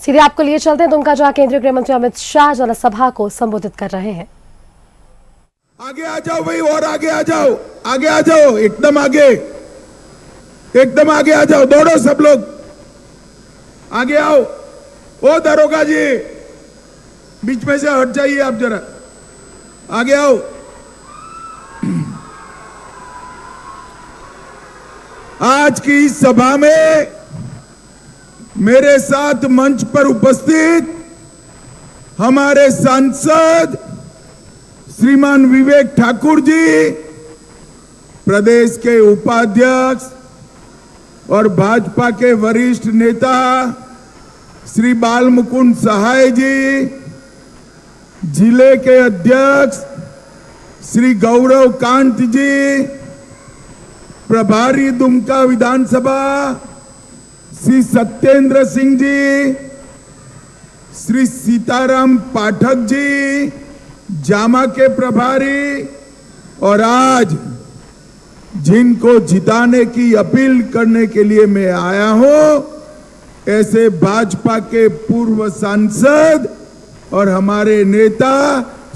सीधे आपको लिए चलते हैं दुमका, जहां केंद्रीय गृह मंत्री अमित शाह जनसभा को संबोधित कर रहे हैं। आगे आ जाओ भाई, और आगे आ जाओ, आगे आ जाओ, एकदम आगे, एकदम आगे आ जाओ, दौड़ो सब लोग, आगे आओ। ओ दरोगा जी, बीच में से हट जाइए आप जरा, आगे आओ। आज की इस सभा में मेरे साथ मंच पर उपस्थित हमारे सांसद श्रीमान विवेक ठाकुर जी, प्रदेश के उपाध्यक्ष और भाजपा के वरिष्ठ नेता श्री बाल मुकुंद सहाय जी, जिले के अध्यक्ष श्री गौरव कांत जी, प्रभारी दुमका विधानसभा श्री सत्येंद्र सिंह जी, श्री सीताराम पाठक जी, जामा के प्रभारी, और आज जिनको जिताने की अपील करने के लिए मैं आया हूं, ऐसे भाजपा के पूर्व सांसद और हमारे नेता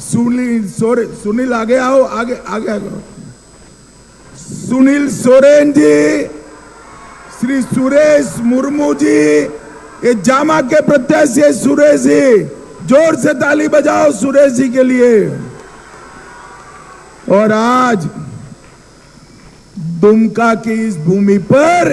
सुनील आगे आओ, आगे आगे आगे, सुनील सोरेन जी, श्री सुरेश मुर्मू जी, ये जामा के प्रत्याशी सुरेश जी, जोर से ताली बजाओ सुरेश जी के लिए। और आज दुमका की इस भूमि पर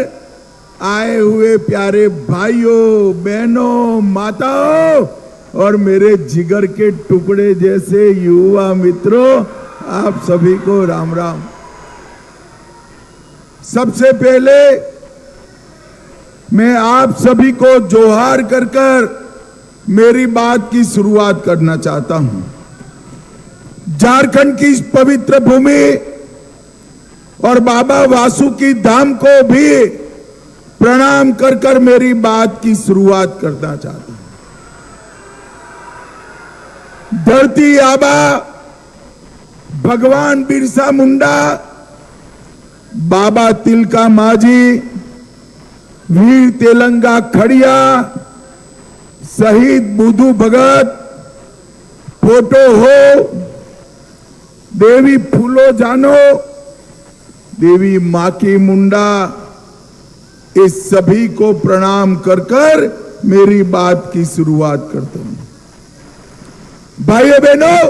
आए हुए प्यारे भाइयों, बहनों, माताओं और मेरे जिगर के टुकड़े जैसे युवा मित्रों, आप सभी को राम राम। सबसे पहले मैं आप सभी को जोहार कर कर मेरी बात की शुरुआत करना चाहता हूं। झारखंड की इस पवित्र भूमि और बाबा वासुकी धाम को भी प्रणाम कर कर मेरी बात की शुरुआत करना चाहता हूं। धरती आबा भगवान बिरसा मुंडा, बाबा तिलका मांझी, वीर तेलंगा खड़िया, शहीद बुधू भगत, फोटो हो, देवी फूलो जानो, देवी माकी मुंडा, इस सभी को प्रणाम कर कर मेरी बात की शुरुआत करता हूं। भाइयों बहनों,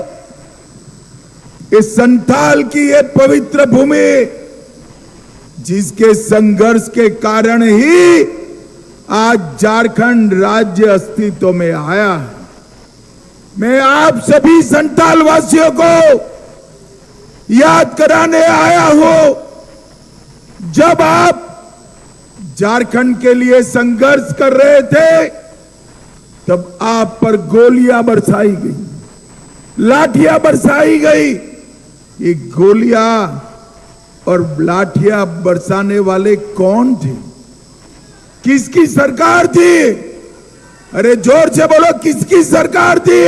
इस संथाल की ये पवित्र भूमि, जिसके संघर्ष के कारण ही आज झारखंड राज्य अस्तित्व में आया है, मैं आप सभी संथाल वासियों को याद कराने आया हूं, जब आप झारखंड के लिए संघर्ष कर रहे थे, तब आप पर गोलियां बरसाई गई, लाठियां बरसाई गई। ये गोलियां और लाठियां बरसाने वाले कौन थे? किसकी सरकार थी? अरे जोर से बोलो, किसकी सरकार थी?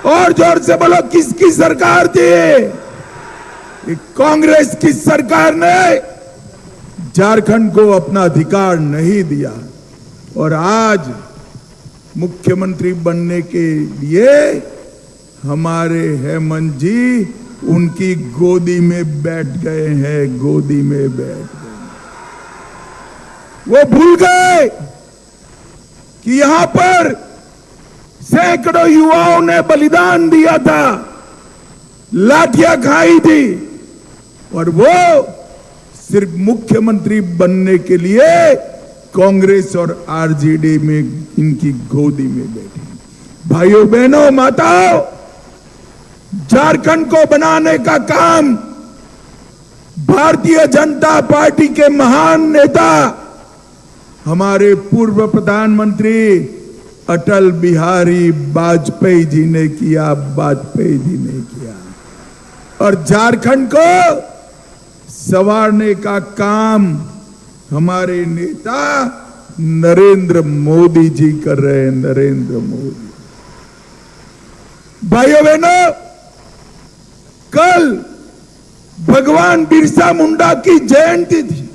और जोर से बोलो, किसकी सरकार थी? कांग्रेस की सरकार ने झारखंड को अपना अधिकार नहीं दिया, और आज मुख्यमंत्री बनने के लिए हमारे हेमंत जी उनकी गोदी में बैठ गए हैं, गोदी में बैठ गए। वो भूल गए कि यहां पर सैकड़ों युवाओं ने बलिदान दिया था, लाठियां खाई थी, और वो सिर्फ मुख्यमंत्री बनने के लिए कांग्रेस और आरजेडी में इनकी गोदी में बैठे। भाइयों बहनों, माताओं, झारखंड को बनाने का काम भारतीय जनता पार्टी के महान नेता हमारे पूर्व प्रधानमंत्री अटल बिहारी वाजपेयी जी ने किया, वाजपेयी जी ने किया। और झारखंड को संवारने का काम हमारे नेता नरेंद्र मोदी जी कर रहे हैं, नरेंद्र मोदी। भाइयों बहनों, कल भगवान बिरसा मुंडा की जयंती थी।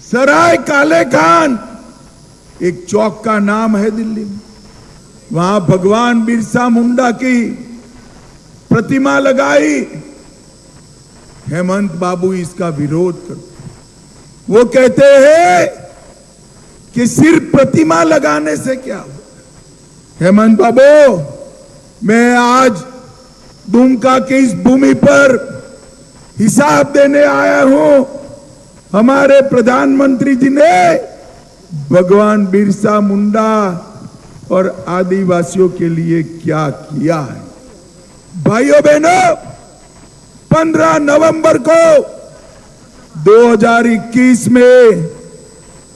सराय काले खान एक चौक का नाम है दिल्ली में, वहां भगवान बिरसा मुंडा की प्रतिमा लगाई। हेमंत बाबू इसका विरोध करते, वो कहते हैं कि सिर्फ प्रतिमा लगाने से क्या हो। हेमंत बाबू, मैं आज दुमका की इस भूमि पर हिसाब देने आया हूं। हमारे प्रधानमंत्री जी ने भगवान बिरसा मुंडा और आदिवासियों के लिए क्या किया है। भाइयों बहनों, 15 नवंबर को 2021 में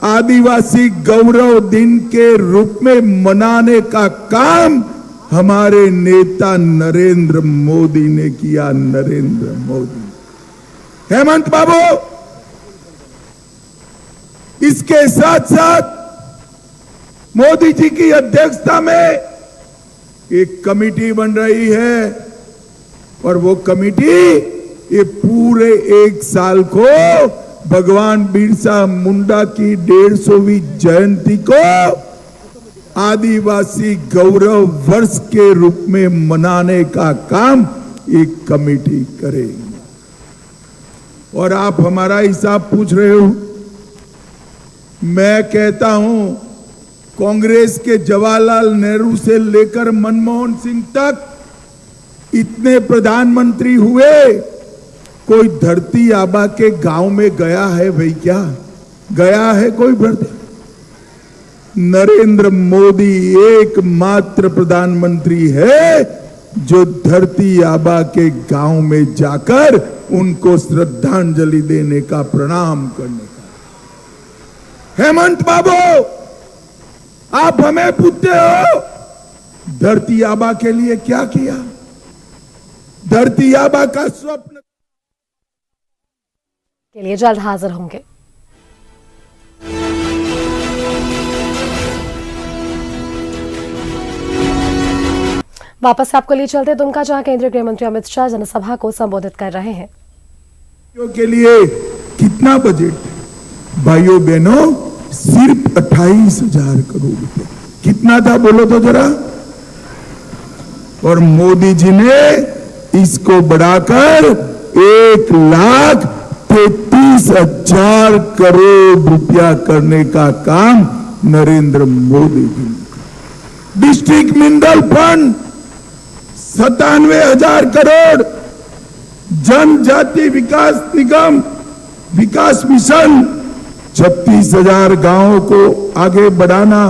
आदिवासी गौरव दिन के रूप में मनाने का काम हमारे नेता नरेंद्र मोदी ने किया। नरेंद्र मोदी, हेमंत बाबू, इसके साथ साथ मोदी जी की अध्यक्षता में एक कमेटी बन रही है और वो कमेटी ये पूरे एक साल को भगवान बिरसा मुंडा की 150वीं जयंती को आदिवासी गौरव वर्ष के रूप में मनाने का काम एक कमेटी करेगी। और आप हमारा हिसाब पूछ रहे हो, मैं कहता हूं कांग्रेस के जवाहरलाल नेहरू से लेकर मनमोहन सिंह तक इतने प्रधानमंत्री हुए, कोई धरती आबा के गांव में गया है भाई? क्या गया है कोई? नरेंद्र मोदी एकमात्र प्रधानमंत्री है जो धरती आबा के गांव में जाकर उनको श्रद्धांजलि देने का, प्रणाम करने का। हेमंत बाबू, आप हमें पूछते हो धरती आबा के लिए क्या किया? धरती आबा का स्वप्न के लिए जल्द हाजिर होंगे। वापस आपको लिए चलते दुमका, जहां केंद्रीय गृह मंत्री अमित शाह जनसभा को संबोधित कर रहे हैं। के लिए कितना बजट? भाइयों बहनों, सिर्फ 28,000 करोड़ रुपए। कितना था बोलो तो जरा। और मोदी जी ने इसको बढ़ाकर 1,33,000 करोड़ रुपया करने का काम नरेंद्र मोदी जी ने। डिस्ट्रिक्ट मिनरल फंड 97,000 करोड़, जनजाति विकास निगम विकास मिशन 36,000 गांवों को आगे बढ़ाना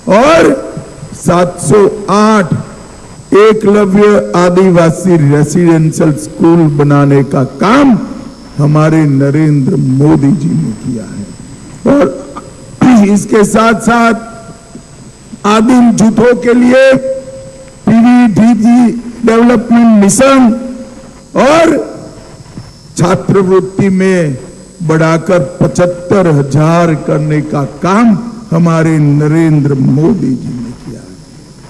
और 708 एकलव्य आदिवासी रेसिडेंशियल स्कूल बनाने का काम हमारे नरेंद्र मोदी जी ने किया है। और इसके साथ साथ आदिम जूथों के लिए पीवीडीजी डेवलपमेंट मिशन और छात्रवृत्ति में बढ़ाकर 75,000 करने का काम हमारे नरेंद्र मोदी जी ने किया है।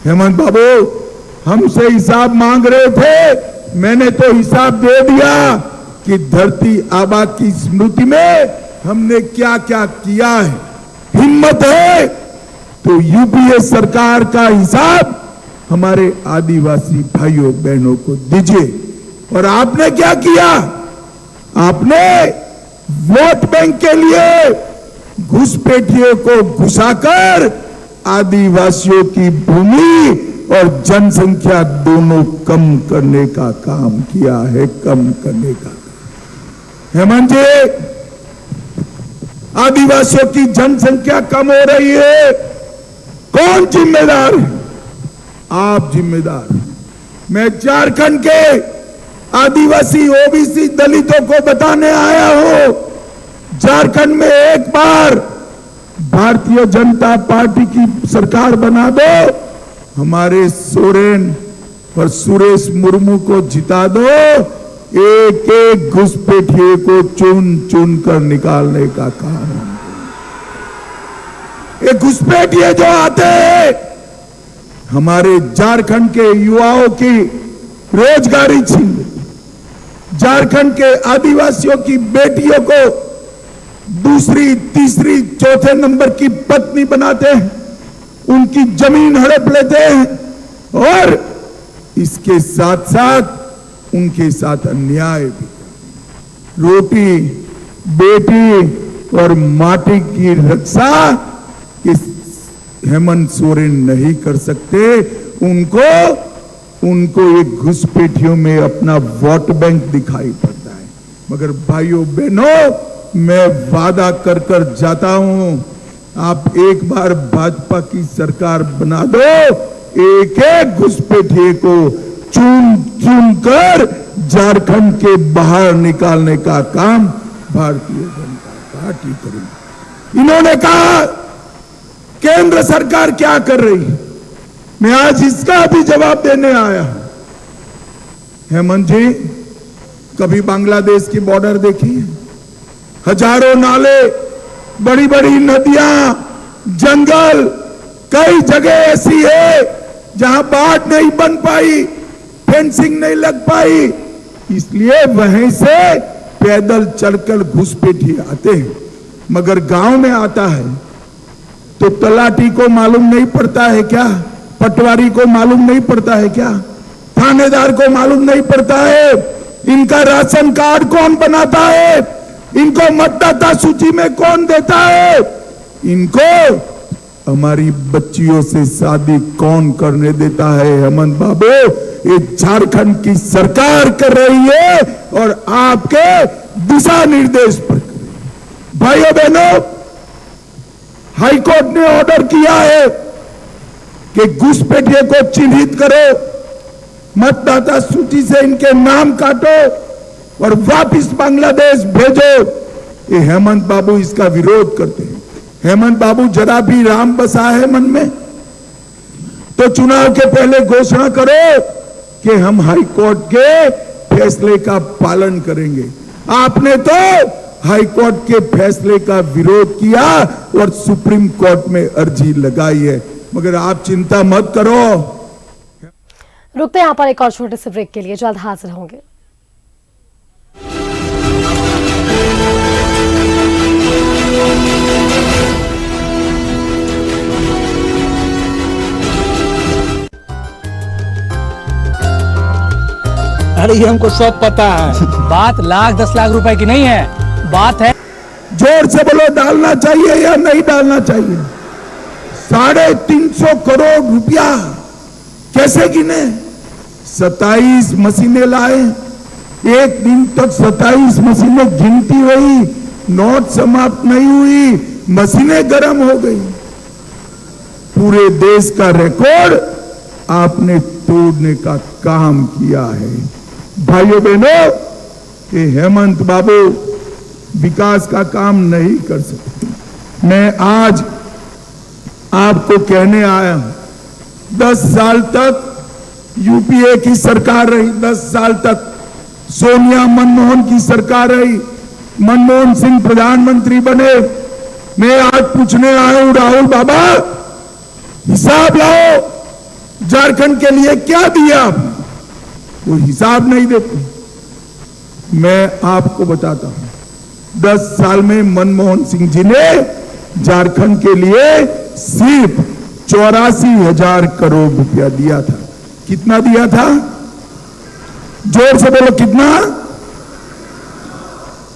हेमंत बाबू, हमसे हिसाब मांग रहे थे, मैंने तो हिसाब दे दिया कि धरती आबा की स्मृति में हमने क्या क्या किया है। हिम्मत है तो यूपीए सरकार का हिसाब हमारे आदिवासी भाइयों बहनों को दीजिए। और आपने क्या किया? आपने वोट बैंक के लिए घुसपैठियों को घुसाकर आदिवासियों की भूमि और जनसंख्या दोनों कम करने का काम किया है, कम करने का। हेमंत जी, आदिवासियों की जनसंख्या कम हो रही है, कौन जिम्मेदार है? आप जिम्मेदार। मैं झारखंड के आदिवासी ओबीसी दलितों को बताने आया हूं, झारखंड में एक बार भारतीय जनता पार्टी की सरकार बना दो, हमारे सोरेन और सुरेश मुर्मू को जिता दो, एक एक घुसपैठिए को चुन चुन कर निकालने का काम। ये घुसपैठिए जो आते हैं हमारे झारखंड के युवाओं की रोजगारी छीन, झारखंड के आदिवासियों की बेटियों को दूसरी, तीसरी, चौथे नंबर की पत्नी बनाते हैं, उनकी जमीन हड़प लेते हैं और इसके साथ साथ उनके साथ अन्याय भी। रोटी, बेटी और माटी की रक्षा इस हेमंत सोरेन नहीं कर सकते। उनको एक घुसपैठियों में अपना वोट बैंक दिखाई पड़ता है। मगर भाइयों बहनों, मैं वादा कर कर जाता हूं, आप एक बार भाजपा की सरकार बना दो, एक एक घुसपैठिए को चुन चुन कर झारखंड के बाहर निकालने का काम भारतीय जनता पार्टी करेगी। इन्होंने कहा केंद्र सरकार क्या कर रही है, मैं आज इसका भी जवाब देने आया हूं। हेमंत जी, कभी बांग्लादेश की बॉर्डर देखी है? हजारों नाले, बड़ी बड़ी नदियां, जंगल, कई जगह ऐसी है जहां बाढ़ नहीं बन पाई, फेंसिंग नहीं लग पाई, इसलिए वहीं से पैदल चलकर घुसपैठिए आते हैं। मगर गांव में आता है तो तलाटी को मालूम नहीं पड़ता है क्या? पटवारी को मालूम नहीं पड़ता है क्या? थानेदार को मालूम नहीं पड़ता है इनका राशन कार्ड कौन बनाता है, इनको मतदाता सूची में कौन देता है, इनको हमारी बच्चियों से शादी कौन करने देता है? हेमंत बाबू, ये झारखंड की सरकार कर रही है और आपके दिशा निर्देश पर कर रही है। भाइयों बहनों, हाईकोर्ट ने ऑर्डर किया है कि घुसपैठिए को चिन्हित करो, मतदाता सूची से इनके नाम काटो और वापिस बांग्लादेश भेजो। ये हेमंत बाबू इसका विरोध करते हैं। हेमंत बाबू, जरा भी राम बसा है मन में तो चुनाव के पहले घोषणा करो कि हम हाईकोर्ट के फैसले का पालन करेंगे। आपने तो हाईकोर्ट के फैसले का विरोध किया और सुप्रीम कोर्ट में अर्जी लगाई है, मगर आप चिंता मत करो। रुकते हैं यहाँ पर एक और छोटे से ब्रेक के लिए, जल्द हाजिर होंगे। अरे ये हमको सब पता है। बात लाख 10 लाख रुपए की नहीं है, बात है। जोर से बोलो, डालना चाहिए या नहीं डालना चाहिए? 350 करोड़ रुपया कैसे गिने? 27 मशीनें लाए, एक दिन तक 27 मशीनें गिनती हुई, नोट समाप्त नहीं हुई, मशीनें गर्म हो गई। पूरे देश का रिकॉर्ड आपने तोड़ने का काम किया है। भाइयों बहनों, ये हेमंत बाबू विकास का काम नहीं कर सकते। मैं आज आपको कहने आया हूं, 10 साल तक यूपीए की सरकार रही, 10 साल तक सोनिया मनमोहन की सरकार रही, मनमोहन सिंह प्रधानमंत्री बने। मैं आज पूछने आया हूं, राहुल बाबा, हिसाब लाओ, झारखंड के लिए क्या दिया आपने? वो हिसाब नहीं देते। मैं आपको बताता हूं, 10 साल में मनमोहन सिंह जी ने झारखंड के लिए सिर्फ 84,000 करोड़ रुपया दिया था। कितना दिया था? जोर से बोलो, कितना?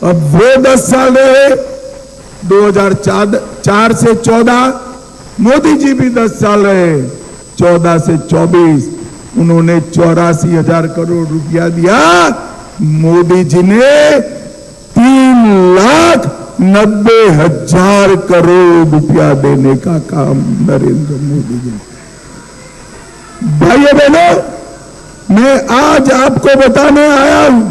अब वो 10 साल रहे, 2004 से 14, मोदी जी भी 10 साल रहे, 14 से 24, उन्होंने 84,000 करोड़ रुपया दिया। मोदी जी ने 3,90,000 करोड़ रुपया देने का काम नरेंद्र मोदी जी। भाइयों बहनों, मैं आज आपको बताने आया हूं,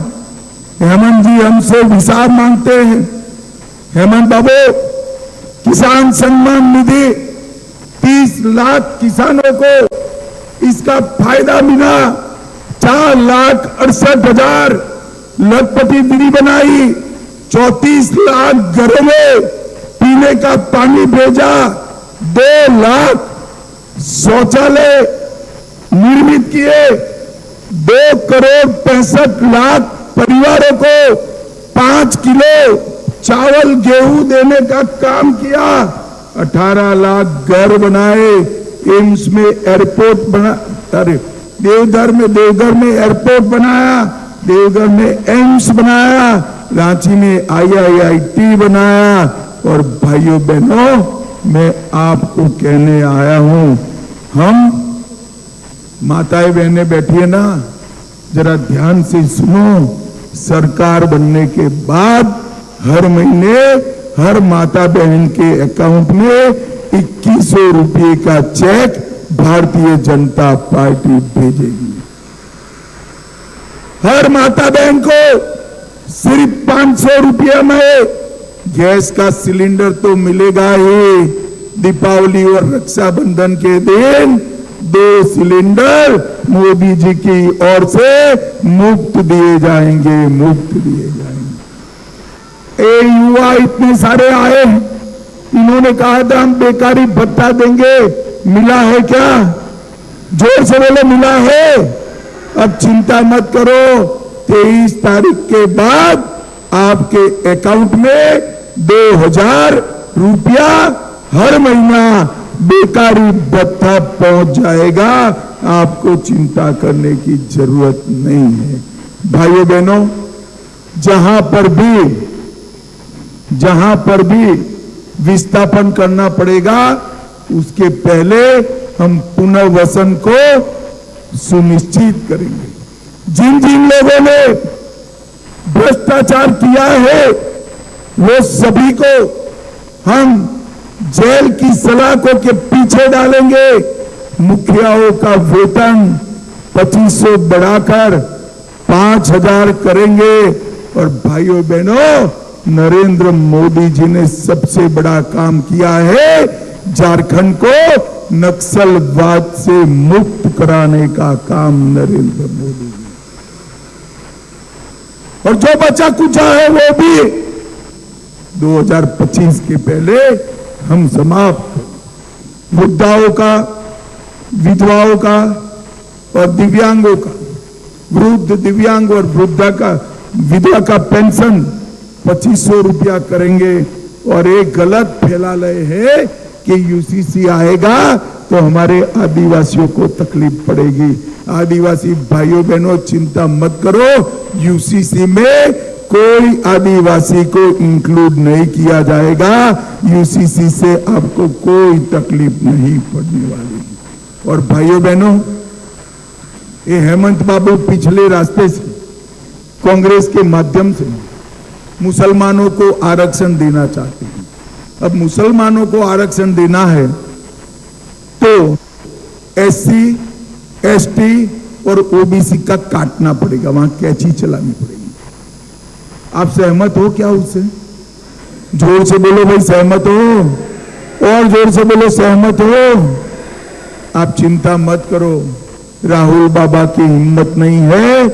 हेमंत जी हमसे हिसाब मांगते हैं। हेमंत बाबू, किसान सम्मान निधि 30 लाख किसानों को इसका फायदा मिला, 4,68,000 लखपति दीदी बनाई, 34 लाख घरों में पीने का पानी भेजा, 2 लाख शौचालय निर्मित किए, 2,65,00,000 परिवारों को 5 किलो चावल गेहूं देने का काम किया, 18 लाख घर बनाए, एम्स में एयरपोर्ट बना, अरे देवघर में एयरपोर्ट बनाया, देवघर में एम्स बनाया, रांची में IIT बनाया। और भाइयों बहनों, मैं आपको कहने आया हूं, हम माताएं बहनें बैठी है ना, जरा ध्यान से सुनो। सरकार बनने के बाद हर महीने हर माता बहन के अकाउंट में 2100 रुपये का चेक भारतीय जनता पार्टी भेजेगी। हर माता बहन को सिर्फ 500 रुपये में गैस का सिलेंडर तो मिलेगा ही। दीपावली और रक्षाबंधन के दिन 2 सिलेंडर मोदी जी की ओर से मुफ्त दिए जाएंगे, मुफ्त दिए जाएंगे। ए युवा इतने सारे आए, इन्होंने कहा था हम बेकारी भत्ता देंगे, मिला है क्या? जोर से बोलो, मिला है? अब चिंता मत करो, 23 तारीख के बाद आपके अकाउंट में 2000 रुपया हर महीना बेकारी भत्ता पहुंच जाएगा। आपको चिंता करने की जरूरत नहीं है। भाइयों बहनों, जहां पर भी विस्थापन करना पड़ेगा, उसके पहले हम पुनर्वसन को सुनिश्चित करेंगे। जिन जिन लोगों ने भ्रष्टाचार किया है, वो सभी को हम जेल की सलाखों के पीछे डालेंगे। मुखियाओं का वेतन 2500 बढ़ाकर 5000 करेंगे। और भाइयों बहनों, नरेंद्र मोदी जी ने सबसे बड़ा काम किया है, झारखंड को नक्सलवाद से मुक्त कराने का काम नरेंद्र मोदी जी। और जो बचा कुचा है वो भी 2025 के पहले हम समाप्त। वृद्धाओं का, विधवाओं का और दिव्यांगों का, वृद्ध, दिव्यांग और विधवा का पेंशन 2500 रुपया करेंगे। और एक गलत फैला रहे हैं कि यूसीसी आएगा तो हमारे आदिवासियों को तकलीफ पड़ेगी। आदिवासी भाइयों बहनों, चिंता मत करो, यूसीसी में कोई आदिवासी को इंक्लूड नहीं किया जाएगा। यूसीसी से आपको कोई तकलीफ नहीं पड़ने वाली। और भाइयों बहनों, ये हेमंत बाबू पिछले रास्ते से, कांग्रेस के माध्यम से मुसलमानों को आरक्षण देना चाहते हैं। अब मुसलमानों को आरक्षण देना है तो SC, ST और OBC का काटना पड़ेगा, वहां कैंची चलानी पड़ेगी। आप सहमत हो क्या उससे? जोर से बोलो भाई, सहमत हो? और जोर से बोलो, सहमत हो? आप चिंता मत करो, राहुल बाबा की हिम्मत नहीं है।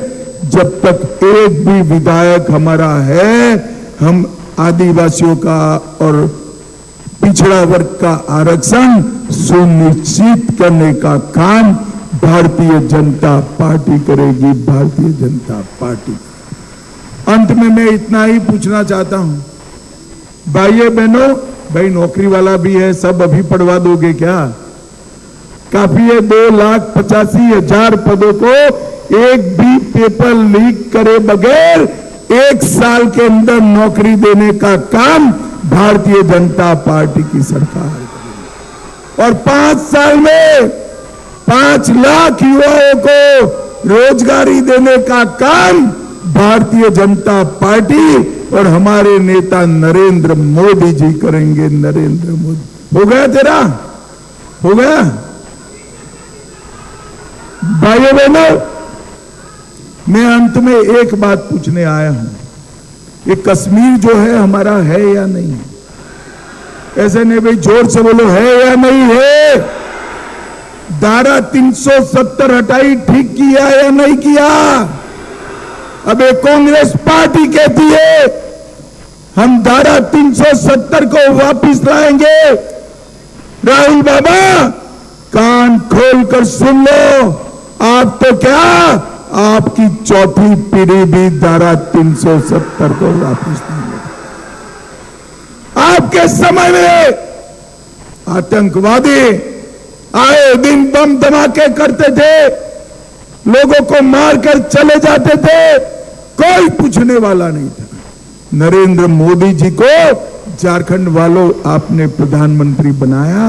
जब तक एक भी विधायक हमारा है, हम आदिवासियों का और पिछड़ा वर्ग का आरक्षण सुनिश्चित करने का काम भारतीय जनता पार्टी करेगी, भारतीय जनता पार्टी। अंत में मैं इतना ही पूछना चाहता हूं, भाइयों बहनों, भाई नौकरी वाला भी है, सब अभी पढ़वा दोगे क्या? काफी है 2,85,000 पदों को एक भी पेपर लीक करे बगैर 1 साल के अंदर नौकरी देने का काम भारतीय जनता पार्टी की सरकार करेगी। और 5 साल में 5 लाख युवाओं को रोजगारी देने का काम भारतीय जनता पार्टी और हमारे नेता नरेंद्र मोदी जी करेंगे। नरेंद्र मोदी। हो गया तेरा? हो गया? भाइयों बहनों, मैं अंत में एक बात पूछने आया हूं, ये कश्मीर जो है हमारा है या नहीं? ऐसे नहीं भाई, जोर से बोलो, है या नहीं है? धारा 370 हटाई, ठीक किया या नहीं किया? अब एक कांग्रेस पार्टी कहती है हम धारा 370 को वापिस लाएंगे। राहुल बाबा, कान खोलकर सुन लो, आप तो क्या, आपकी चौथी पीढ़ी भी धारा 370 को वापिस नहीं लेगी। के समय में आतंकवादी आए दिन बम धमाके करते थे, लोगों को मारकर चले जाते थे, कोई पूछने वाला नहीं था। नरेंद्र मोदी जी को झारखंड वालों आपने प्रधानमंत्री बनाया,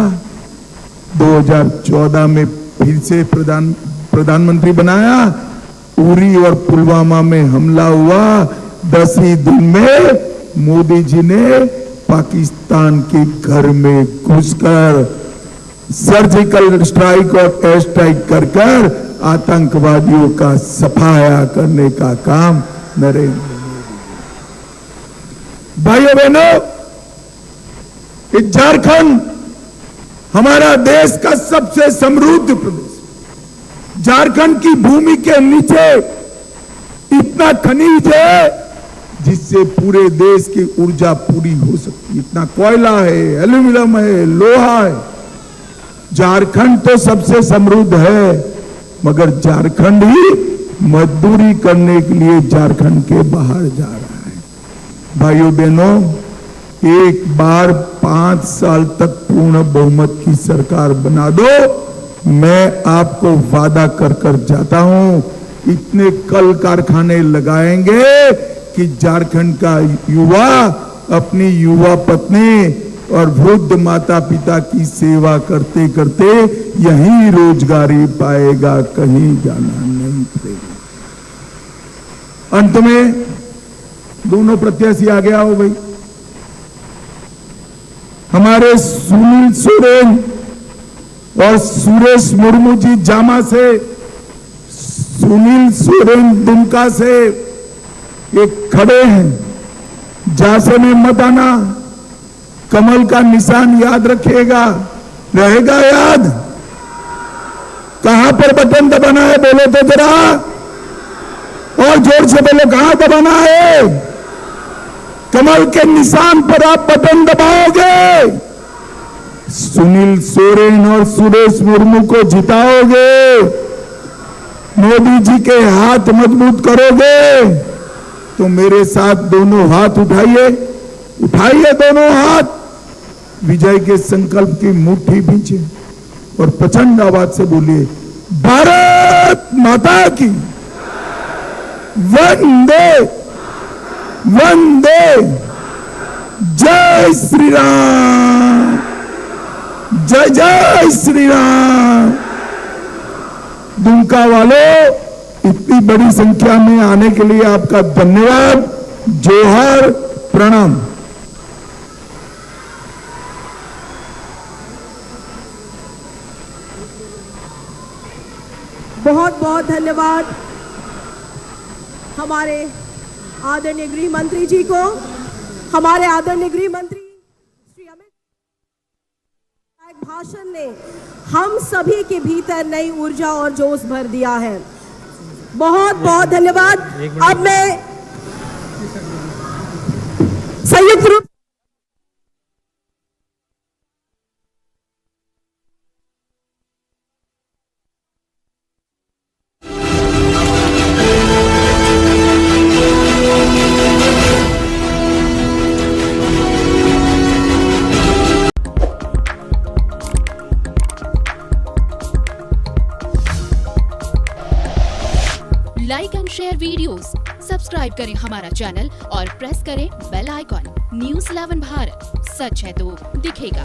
2014 में फिर से प्रधानमंत्री बनाया। उरी और पुलवामा में हमला हुआ, 10 ही दिन में मोदी जी ने पाकिस्तान के घर में घुसकर सर्जिकल स्ट्राइक और एयर स्ट्राइक कर आतंकवादियों का सफाया करने का काम नरेंद्र मोदी। भाइयों बहनों, झारखंड हमारा देश का सबसे समृद्ध प्रदेश। झारखंड की भूमि के नीचे इतना खनिज है जिससे पूरे देश की ऊर्जा पूरी हो सकती है। इतना कोयला है, एल्यूमिनियम है, लोहा है। झारखंड तो सबसे समृद्ध है, मगर झारखंड ही मजदूरी करने के लिए झारखंड के बाहर जा रहा है। भाइयों बहनों, एक बार 5 साल तक पूर्ण बहुमत की सरकार बना दो, मैं आपको वादा कर जाता हूं, इतने कल कारखाने लगाएंगे कि झारखंड का युवा अपनी युवा पत्नी और वृद्ध माता पिता की सेवा करते करते यहीं रोजगारी पाएगा, कहीं जाना नहीं पड़ेगा। अंत में दोनों प्रत्याशी आगे आओ भाई। हमारे सुनील सोरेन और सुरेश मुर्मू जी जामा से, सुनील सोरेन दुमका से ये खड़े हैं। झांसे में मत आना, कमल का निशान याद रखिएगा, रहेगा याद। कहां पर बटन दबाना है बोलो तो जरा, और जोर से बोलो कहां दबाना है। कमल के निशान पर आप बटन दबाओगे, सुनील सोरेन और सुरेश मुर्मू को जिताओगे, मोदी जी के हाथ मजबूत करोगे, तो मेरे साथ दोनों हाथ उठाइए, उठाइए दोनों हाथ, विजय के संकल्प की मुट्ठी भींचे और प्रचंड आवाज से बोलिए, भारत माता की वंदे वंदे, जय श्री राम, जय जय श्री राम। दुमका वालों, इतनी बड़ी संख्या में आने के लिए आपका धन्यवाद, जोहार, प्रणाम। बहुत बहुत धन्यवाद हमारे आदरणीय गृह मंत्री जी को। हमारे आदरणीय गृह मंत्री श्री अमित भाषण ने हम सभी के भीतर नई ऊर्जा और जोश भर दिया है। बहुत बहुत धन्यवाद। अब मैं संयुक्त रूप like and share videos, subscribe करें हमारा चैनल और प्रेस करें बेल आइकॉन। न्यूज़ 11 भारत, सच है तो दिखेगा।